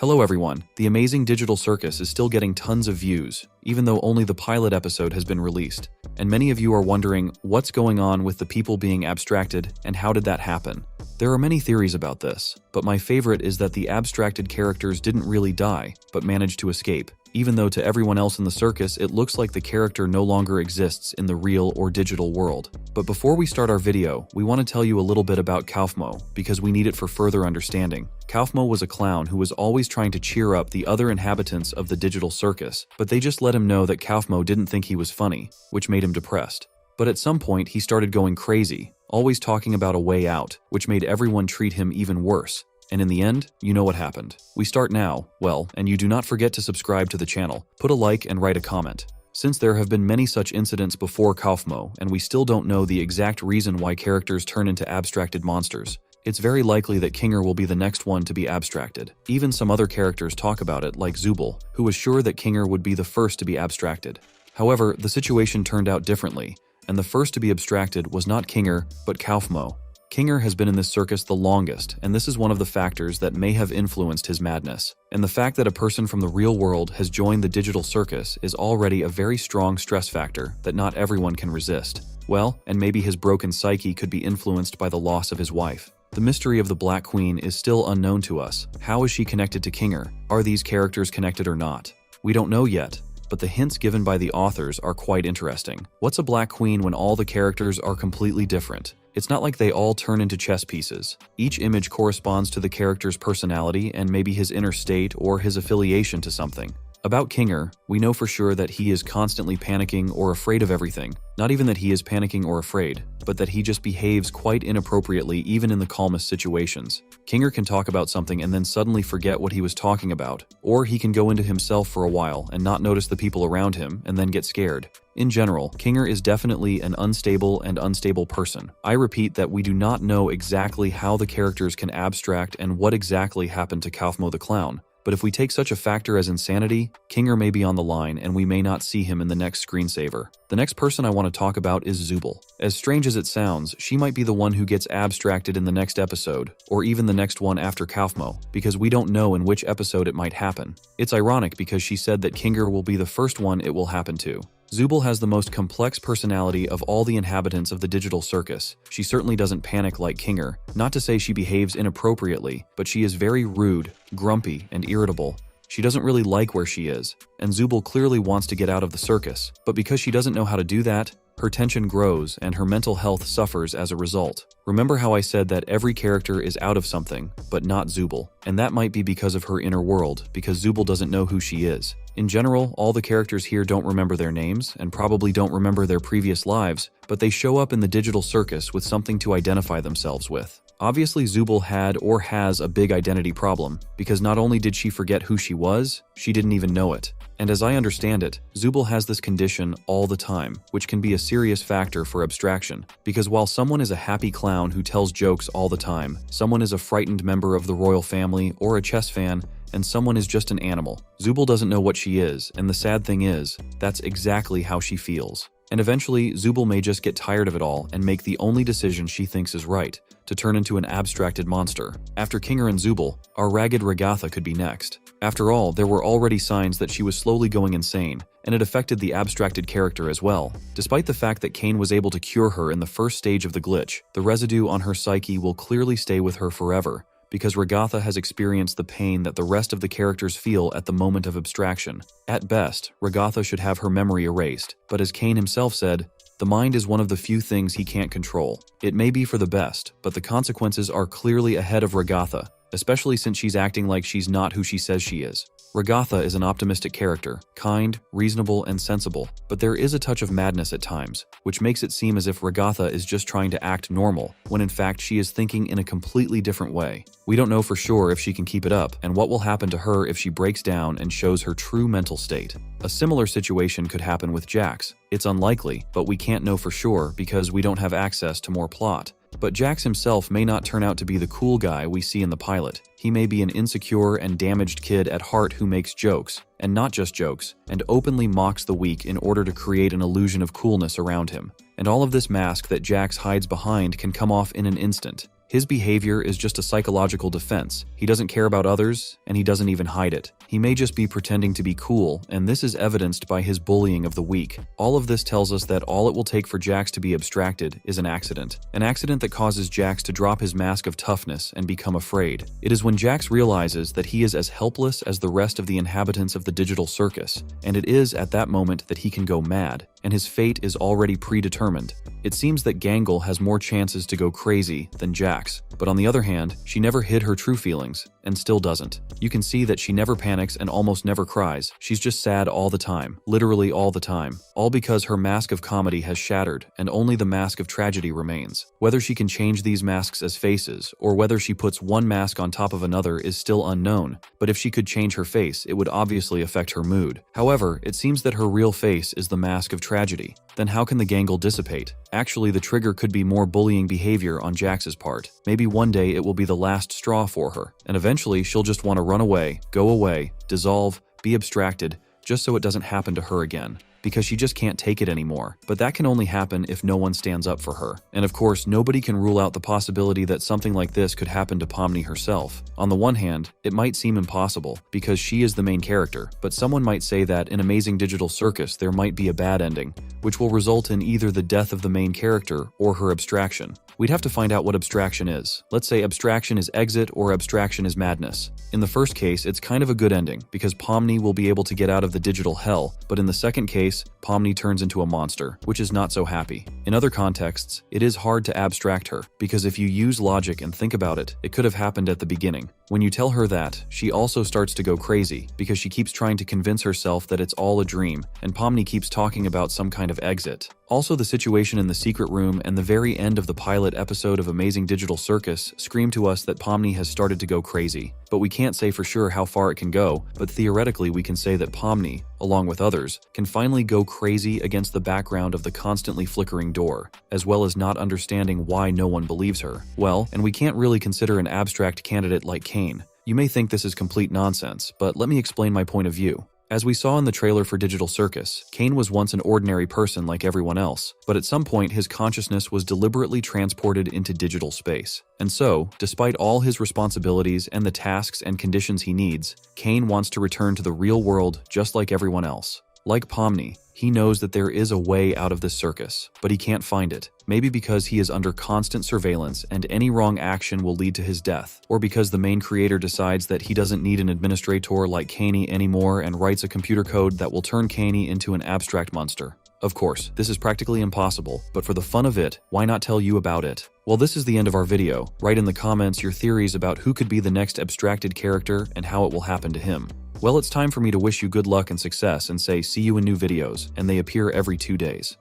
Hello everyone, the amazing digital circus is still getting tons of views, even though only the pilot episode has been released. And many of you are wondering what's going on with the people being abstracted and how did that happen? There are many theories about this, but my favorite is that the abstracted characters didn't really die, but managed to escape, even though to everyone else in the circus it looks like the character no longer exists in the real or digital world. But before we start our video, we want to tell you a little bit about Kaufmo, because we need it for further understanding. Kaufmo was a clown who was always trying to cheer up the other inhabitants of the digital circus, but they just let him know that Kaufmo didn't think he was funny, which made him depressed. But at some point he started going crazy, always talking about a way out, which made everyone treat him even worse. And in the end, you know what happened. We start now, and you do not forget to subscribe to the channel, put a like and write a comment. Since there have been many such incidents before Kaufmo, and we still don't know the exact reason why characters turn into abstracted monsters, it's very likely that Kinger will be the next one to be abstracted. Even some other characters talk about it, like Zubul, who was sure that Kinger would be the first to be abstracted. However, the situation turned out differently, and the first to be abstracted was not Kinger, but Kaufmo. Kinger has been in this circus the longest, and this is one of the factors that may have influenced his madness. And the fact that a person from the real world has joined the digital circus is already a very strong stress factor that not everyone can resist. And maybe his broken psyche could be influenced by the loss of his wife. The mystery of the Black Queen is still unknown to us. How is she connected to Kinger? Are these characters connected or not? We don't know yet, but the hints given by the authors are quite interesting. What's a Black Queen when all the characters are completely different? It's not like they all turn into chess pieces. Each image corresponds to the character's personality and maybe his inner state or his affiliation to something. About Kinger, we know for sure that he is constantly panicking or afraid of everything. Not even that he is panicking or afraid, but that he just behaves quite inappropriately even in the calmest situations. Kinger can talk about something and then suddenly forget what he was talking about, or he can go into himself for a while and not notice the people around him and then get scared. In general, Kinger is definitely an unstable person. I repeat that we do not know exactly how the characters can abstract and what exactly happened to Kaufmo the clown. But if we take such a factor as insanity, Kinger may be on the line and we may not see him in the next screensaver. The next person I want to talk about is Zubul. As strange as it sounds, she might be the one who gets abstracted in the next episode, or even the next one after Kaufmo, because we don't know in which episode it might happen. It's ironic because she said that Kinger will be the first one it will happen to. Zubul has the most complex personality of all the inhabitants of the digital circus. She certainly doesn't panic like Kinger. Not to say she behaves inappropriately, but she is very rude, grumpy, and irritable. She doesn't really like where she is, and Zubul clearly wants to get out of the circus. But because she doesn't know how to do that, her tension grows and her mental health suffers as a result. Remember how I said that every character is out of something, but not Zubul. And that might be because of her inner world, because Zubul doesn't know who she is. In general, all the characters here don't remember their names and probably don't remember their previous lives, but they show up in the digital circus with something to identify themselves with. Obviously, Zubul had or has a big identity problem, because not only did she forget who she was, she didn't even know it. And as I understand it, Zubul has this condition all the time, which can be a serious factor for abstraction. Because while someone is a happy clown who tells jokes all the time, someone is a frightened member of the royal family or a chess fan, and someone is just an animal. Zubul doesn't know what she is, and the sad thing is, that's exactly how she feels. And eventually, Zubul may just get tired of it all and make the only decision she thinks is right, to turn into an abstracted monster. After Kinger and Zubul, our ragged Ragatha could be next. After all, there were already signs that she was slowly going insane, and it affected the abstracted character as well. Despite the fact that Kane was able to cure her in the first stage of the glitch, the residue on her psyche will clearly stay with her forever, because Ragatha has experienced the pain that the rest of the characters feel at the moment of abstraction. At best, Ragatha should have her memory erased, but as Kane himself said, the mind is one of the few things he can't control. It may be for the best, but the consequences are clearly ahead of Ragatha, especially since she's acting like she's not who she says she is. Ragatha is an optimistic character, kind, reasonable, and sensible, but there is a touch of madness at times, which makes it seem as if Ragatha is just trying to act normal, when in fact she is thinking in a completely different way. We don't know for sure if she can keep it up, and what will happen to her if she breaks down and shows her true mental state. A similar situation could happen with Jax. It's unlikely, but we can't know for sure because we don't have access to more plot. But Jax himself may not turn out to be the cool guy we see in the pilot. He may be an insecure and damaged kid at heart who makes jokes, and not just jokes, and openly mocks the weak in order to create an illusion of coolness around him. And all of this mask that Jax hides behind can come off in an instant. His behavior is just a psychological defense. He doesn't care about others, and he doesn't even hide it. He may just be pretending to be cool, and this is evidenced by his bullying of the weak. All of this tells us that all it will take for Jax to be abstracted is an accident. An accident that causes Jax to drop his mask of toughness and become afraid. It is when Jax realizes that he is as helpless as the rest of the inhabitants of the digital circus, and it is at that moment that he can go mad, and his fate is already predetermined. It seems that Gangle has more chances to go crazy than Jax, but on the other hand, she never hid her true feelings, and still doesn't. You can see that she never panics and almost never cries. She's just sad all the time, literally all the time, all because her mask of comedy has shattered and only the mask of tragedy remains. Whether she can change these masks as faces, or whether she puts one mask on top of another is still unknown, but if she could change her face, it would obviously affect her mood. However, it seems that her real face is the mask of tragedy. Then how can the Gangle dissipate? Actually, the trigger could be more bullying behavior on Jax's part. Maybe one day it will be the last straw for her, and eventually she'll just want to run away, go away, dissolve, be abstracted, just so it doesn't happen to her again, because she just can't take it anymore. But that can only happen if no one stands up for her. And of course, nobody can rule out the possibility that something like this could happen to Pomni herself. On the one hand, it might seem impossible, because she is the main character, but someone might say that in Amazing Digital Circus there might be a bad ending, which will result in either the death of the main character or her abstraction. We'd have to find out what abstraction is. Let's say abstraction is exit or abstraction is madness. In the first case, it's kind of a good ending, because Pomni will be able to get out of the digital hell, but in the second case, Pomni turns into a monster, which is not so happy. In other contexts, it is hard to abstract her, because if you use logic and think about it, it could have happened at the beginning. When you tell her that, she also starts to go crazy, because she keeps trying to convince herself that it's all a dream, and Pomni keeps talking about some kind of exit. Also, the situation in the secret room and the very end of the pilot episode of Amazing Digital Circus scream to us that Pomni has started to go crazy. But we can't say for sure how far it can go, but theoretically we can say that Pomni, along with others, can finally go crazy against the background of the constantly flickering door, as well as not understanding why no one believes her. Well, and we can't really consider an abstract candidate like Kane. You may think this is complete nonsense, but let me explain my point of view. As we saw in the trailer for Digital Circus, Kane was once an ordinary person like everyone else, but at some point his consciousness was deliberately transported into digital space. And so, despite all his responsibilities and the tasks and conditions he needs, Kane wants to return to the real world just like everyone else. Like Pomni, he knows that there is a way out of this circus, but he can't find it. Maybe because he is under constant surveillance and any wrong action will lead to his death, or because the main creator decides that he doesn't need an administrator like Kaney anymore and writes a computer code that will turn Kaney into an abstract monster. Of course, this is practically impossible, but for the fun of it, why not tell you about it? Well, this is the end of our video. Write in the comments your theories about who could be the next abstracted character and how it will happen to him. Well, it's time for me to wish you good luck and success and say see you in new videos, and they appear every 2 days.